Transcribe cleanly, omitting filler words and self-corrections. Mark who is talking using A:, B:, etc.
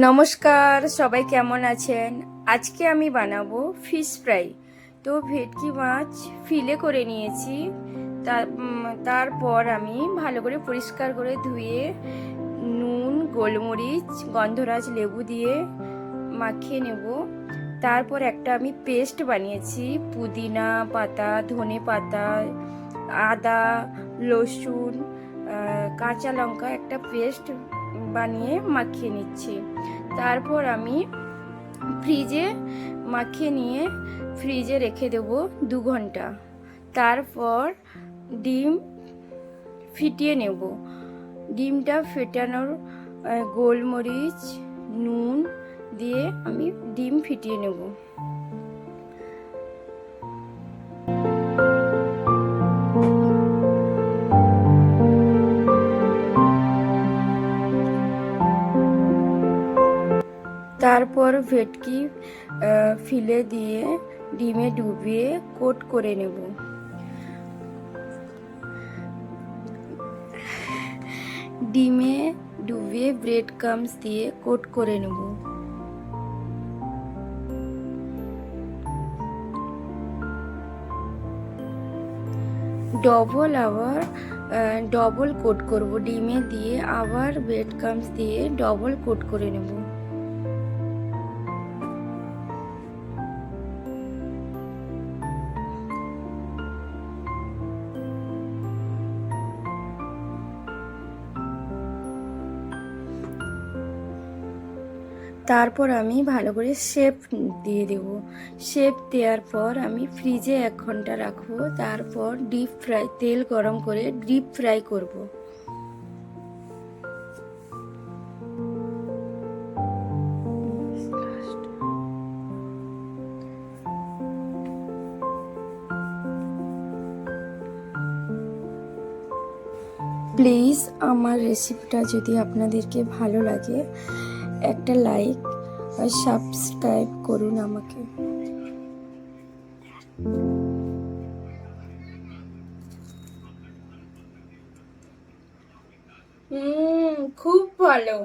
A: নমস্কার, সবাই কেমন আছেন? আজকে আমি বানাবো ফিশ ফ্রাই। তো ভেটকি মাছ ফিলে করে নিয়েছি। তারপর আমি ভালো করে পরিষ্কার করে ধুয়ে নুন, গোলমরিচ, গন্ধরাজ লেবু দিয়ে মাখিয়ে নেব। তারপর একটা আমি পেস্ট বানিয়েছি, পুদিনা পাতা, ধনে পাতা, আদা, রসুন, কাঁচা লঙ্কা একটা পেস্ট বানিয়ে মাখিয়ে নিচ্ছি। তারপর আমি ফ্রিজে মাখিয়ে নিয়ে ফ্রিজে রেখে দেব 2 ঘন্টা। তারপর ডিম ফিটিয়ে নেব। ডিমটা ফেটানোর গোলমরিচ, নুন দিয়ে আমি ডিম ফিটিয়ে নেব। তারপর ভেটকি ফিলে দিয়ে ডিমে ডুবিয়ে কোট করে নেব। ডিমে ডুবিয়ে ব্রেড ক্রাম্বস দিয়ে কোট করে নেব। ডবল কোট করব, ডিমে দিয়ে আবার ব্রেড ক্রাম্বস দিয়ে ডবল কোট করে নেব। তারপর আমি ভালো করে শেপ দিয়ে দেব। শেপ দেওয়ার পর আমি ফ্রিজে 1 ঘন্টা রাখবো। তারপর তেল গরম করে ডিপ ফ্রাই করব। প্লিজ আমার রেসিপিটা যদি আপনাদেরকে ভালো লাগে একটা লাইক আর সাবস্ক্রাইব করুন আমাকে। খুব ভালো।